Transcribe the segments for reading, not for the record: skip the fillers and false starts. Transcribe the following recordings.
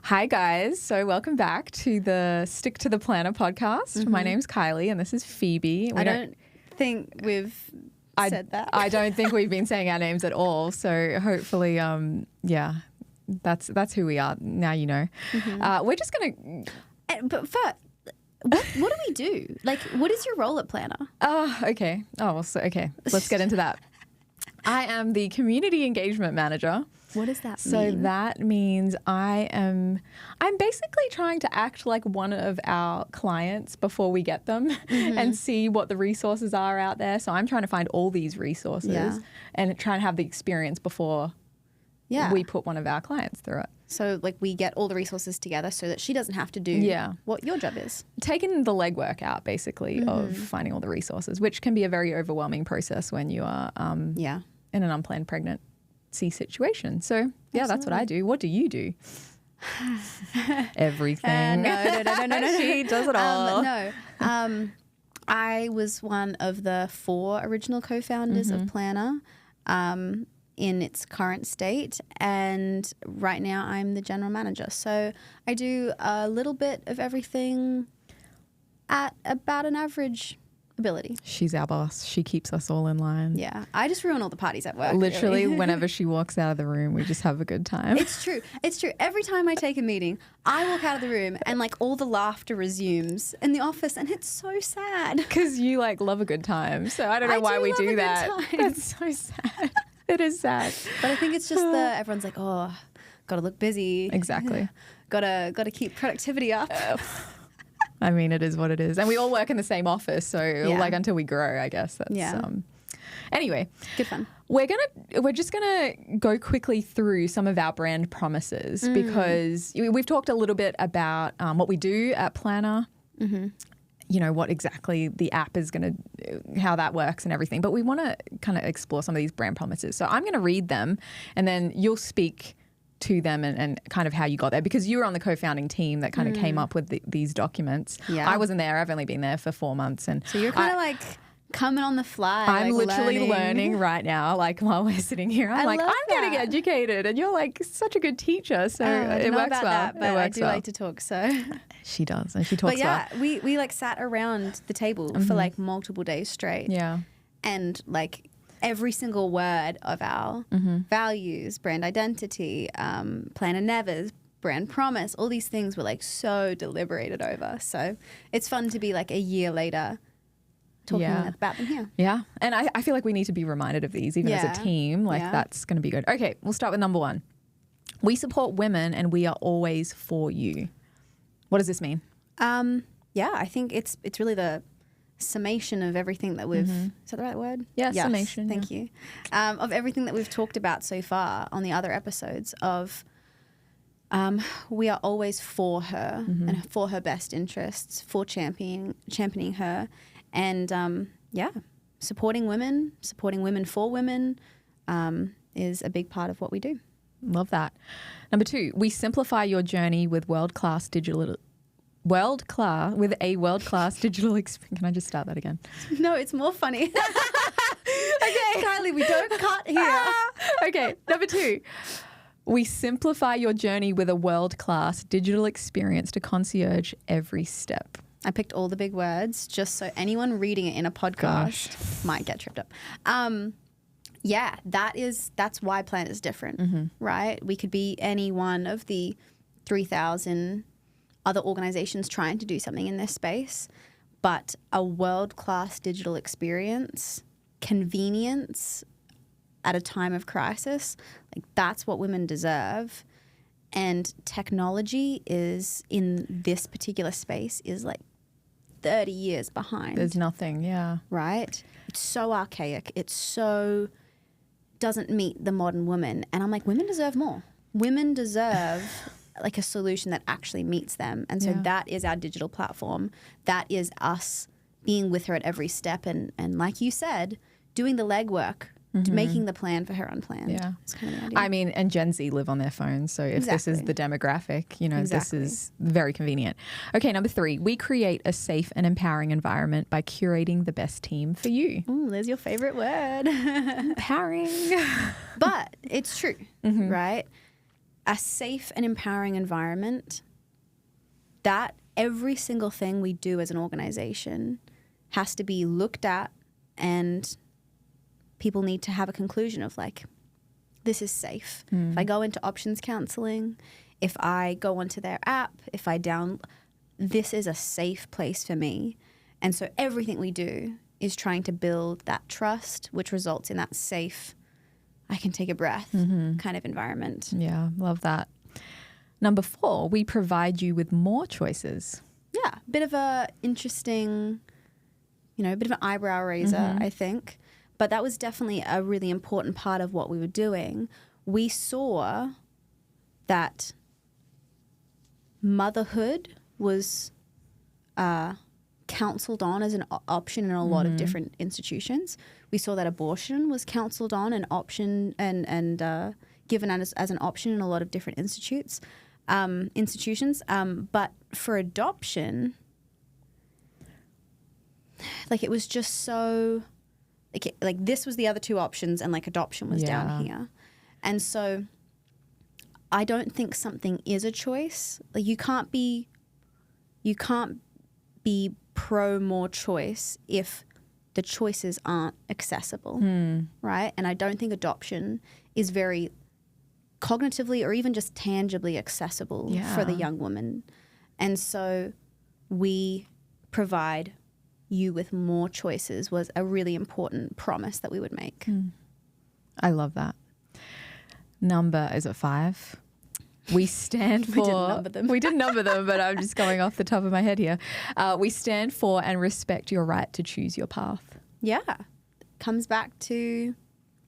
Hi, guys. So welcome back to the Stick to the Plana podcast. Mm-hmm. My name's Kylie and this is Phoebe. I don't think we've said that. I don't think we've been saying our names at all. So hopefully, that's who we are. Now you know. Mm-hmm. We're just going to... But first, what do we do? Like, what is your role at Plana? Okay. Okay. Let's get into that. I am the community engagement manager. What does that mean? So that means I'm basically trying to act like one of our clients before we get them and see what the resources are out there. So I'm trying to find all these resources and try and have the experience before we put one of our clients through it. So like we get all the resources together so that she doesn't have to do what your job is. Taking the legwork out basically of finding all the resources, which can be a very overwhelming process when you are in an unplanned pregnancy situation. So that's what I do. What do you do? Everything. No. She does it all. I was one of the 4 original co-founders of Plana in its current state, and right now I'm the general manager. So I do a little bit of everything at about an average ability. She's our boss. She keeps us all in line. Yeah. I just ruin all the parties at work. Literally, really. whenever she walks out of the room, we just have a good time. It's true. It's true. Every time I take a meeting, I walk out of the room and like all the laughter resumes in the office, and it's so sad. Because you like love a good time. So I don't know why we do that. That's so sad. It is sad. But I think it's just everyone's like, oh, gotta look busy. Exactly. Gotta keep productivity up. I mean, it is what it is. And we all work in the same office. So like until we grow, I guess. That's, anyway. Good fun. We're just gonna go quickly through some of our brand promises because we've talked a little bit about what we do at Plana. You know, what exactly the app is going to, how that works and everything. But we want to kind of explore some of these brand promises. So I'm going to read them and then you'll speak to them and kind of how you got there, because you were on the co-founding team that kind of came up with these documents. Yeah. I wasn't there. I've only been there for 4 months. And so you're kind of like coming on the fly. I'm like literally learning right now, like while we're sitting here. I'm getting educated, and you're like such a good teacher. So it works well. That, but I do like to talk. So she does, and she talks well. But we like sat around the table for like multiple days straight. Yeah, and like every single word of our values, brand identity, Plana Nevers, brand promise, all these things were like so deliberated over. So it's fun to be like a year later talking about them here. Yeah. And I feel like we need to be reminded of these even as a team. Like that's going to be good. Okay, we'll start with number 1. We support women and we are always for you. What does this mean? I think it's really the summation of everything that we've, is that the right word? Yeah, yes, summation. Thank you. Of everything that we've talked about so far on the other episodes of we are always for her and for her best interests, for championing her. And supporting women for women is a big part of what we do. Love that. Number 2, we simplify your journey with world-class digital experience. Can I just start that again? No, it's more funny. Okay, Kylie, we don't cut here. Okay, number 2. We simplify your journey with a world-class digital experience to concierge every step. I picked all the big words just so anyone reading it in a podcast might get tripped up. That's why Plana is different, right? We could be any one of the 3,000 other organizations trying to do something in this space, but a world-class digital experience, convenience at a time of crisis, like that's what women deserve. And technology is, in this particular space, is like 30 years behind. There's nothing, right? It's so archaic. It so doesn't meet the modern woman. And I'm like, women deserve more. Women deserve like a solution that actually meets them. And so that is our digital platform. That is us being with her at every step. And like you said, doing the legwork, making the plan for her unplanned. Yeah. It's kind of the idea. I mean, and Gen Z live on their phones. So if this is the demographic, you know, this is very convenient. Okay, number 3, we create a safe and empowering environment by curating the best team for you. Ooh, there's your favorite word. Empowering. But it's true, right? a safe and empowering environment, that every single thing we do as an organization has to be looked at, and people need to have a conclusion of like, this is safe. If I go into options counseling, if I go onto their app, if I this is a safe place for me. And so everything we do is trying to build that trust, which results in that safe, I can take a breath kind of environment. Yeah, love that. Number 4, we provide you with more choices. Yeah, a bit of a interesting, a bit of an eyebrow raiser, I think. But that was definitely a really important part of what we were doing. We saw that motherhood was counseled on as an option in a lot of different institutions. We saw that abortion was counseled on an option and given as an option in a lot of different institutions. But for adoption, like it was just so like this was the other 2 options, and like adoption was down here. And so I don't think something is a choice. Like you can't be pro more choice if the choices aren't accessible, right? And I don't think adoption is very cognitively or even just tangibly accessible for the young woman. And so we provide you with more choices was a really important promise that we would make. I love that. Number, is it 5? We stand for... We didn't number them. We didn't number them, but I'm just going off the top of my head here. We stand for and respect your right to choose your path. Yeah. Comes back to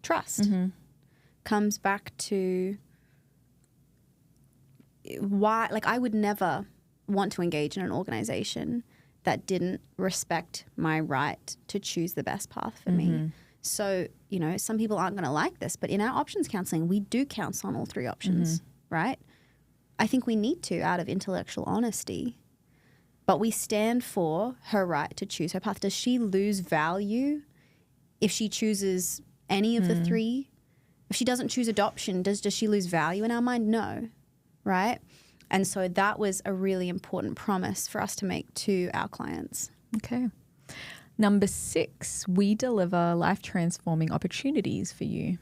trust. Comes back to why, like I would never want to engage in an organization that didn't respect my right to choose the best path for me. So, some people aren't going to like this, but in our options counseling, we do counsel on all 3 options, right? I think we need to out of intellectual honesty, but we stand for her right to choose her path. Does she lose value if she chooses any of the 3? If she doesn't choose adoption, does she lose value in our mind? No, right? And so that was a really important promise for us to make to our clients. Okay. Number 6, we deliver life-transforming opportunities for you.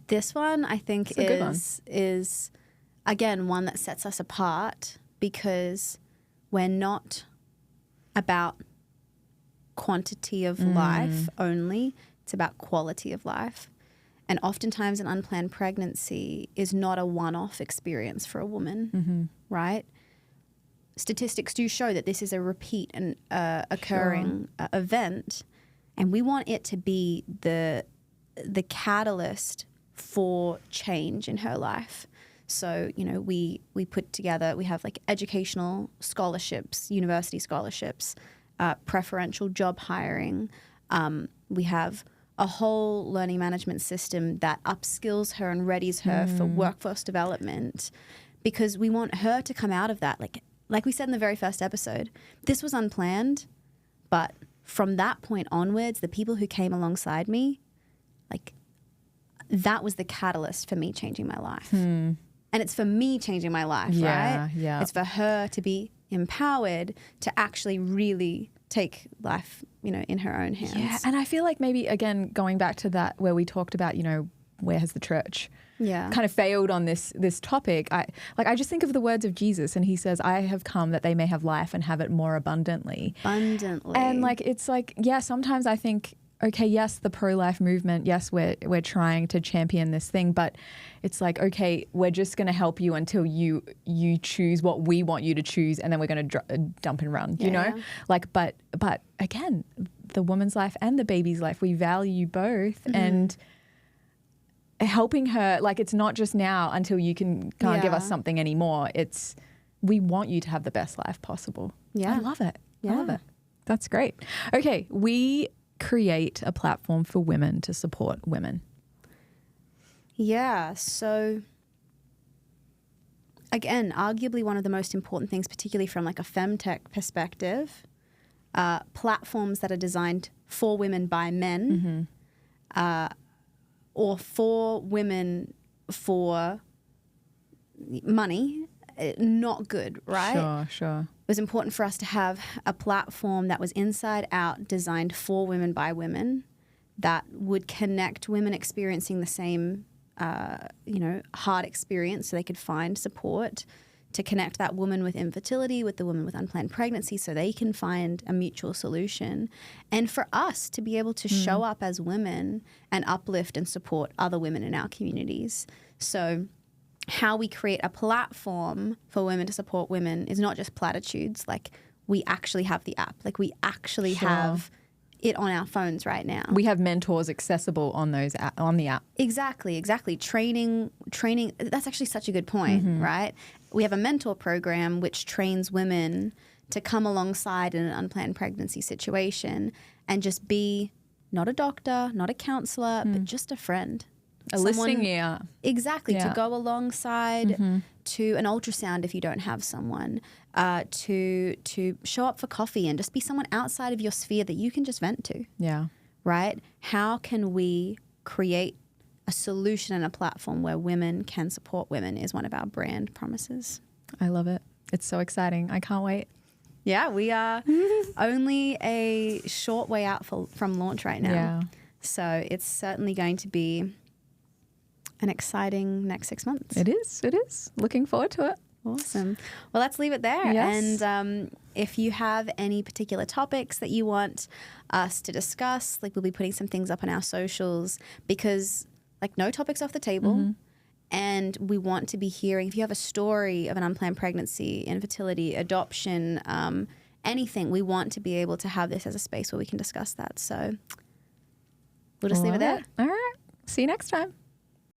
This one, I think, is again one that sets us apart because we're not about quantity of life only. It's about quality of life. And oftentimes an unplanned pregnancy is not a one-off experience for a woman, right? Statistics do show that this is a repeat and occurring event, and we want it to be the catalyst for change in her life. So, we put together, we have like educational scholarships, university scholarships, preferential job hiring. We have a whole learning management system that upskills her and readies her for workforce development, because we want her to come out of that. Like we said in the very first episode, this was unplanned, but from that point onwards, the people who came alongside me, like that was the catalyst for me changing my life. And it's for me changing my life, right? Yeah. It's for her to be empowered to actually really take life, in her own hands. Yeah, and I feel like maybe, again, going back to that where we talked about, where has the church kind of failed on this topic. I just think of the words of Jesus, and he says, I have come that they may have life and have it more abundantly. And sometimes I think, okay, yes, the pro-life movement, yes, we're trying to champion this thing, but it's like, okay, we're just going to help you until you choose what we want you to choose, and then we're going to dump and run, you know? But again, the woman's life and the baby's life, we value both, and helping her, like, it's not just now until you can't give us something anymore. It's, we want you to have the best life possible. Yeah. I love it. Yeah. I love it. That's great. Okay, we create a platform for women to support women. Yeah, so again, arguably one of the most important things, particularly from like a femtech perspective, platforms that are designed for women by men, or for women for money, not good, right? Sure. It was important for us to have a platform that was inside out, designed for women by women, that would connect women experiencing the same, hard experience, so they could find support, to connect that woman with infertility with the woman with unplanned pregnancy so they can find a mutual solution. And for us to be able to show up as women and uplift and support other women in our communities. So how we create a platform for women to support women is not just platitudes. Like, we actually have the app. Like, we actually have it on our phones right now. We have mentors accessible on on the app. Exactly. Training. That's actually such a good point, right? We have a mentor program which trains women to come alongside in an unplanned pregnancy situation and just be not a doctor, not a counselor, but just a friend. A listening ear. Exactly. Yeah. To go alongside to an ultrasound if you don't have someone, to show up for coffee and just be someone outside of your sphere that you can just vent to. Yeah. Right? How can we create a solution and a platform where women can support women is one of our brand promises. I love it. It's so exciting. I can't wait. Yeah, we are only a short way out from launch right now. Yeah. So it's certainly going to be an exciting next 6 months. It is. Looking forward to it. Awesome. Well, let's leave it there. Yes. And if you have any particular topics that you want us to discuss, like, we'll be putting some things up on our socials, because, like, no topics off the table. And we want to be hearing, if you have a story of an unplanned pregnancy, infertility, adoption, anything, we want to be able to have this as a space where we can discuss that. So we'll just leave it there. All right. See you next time.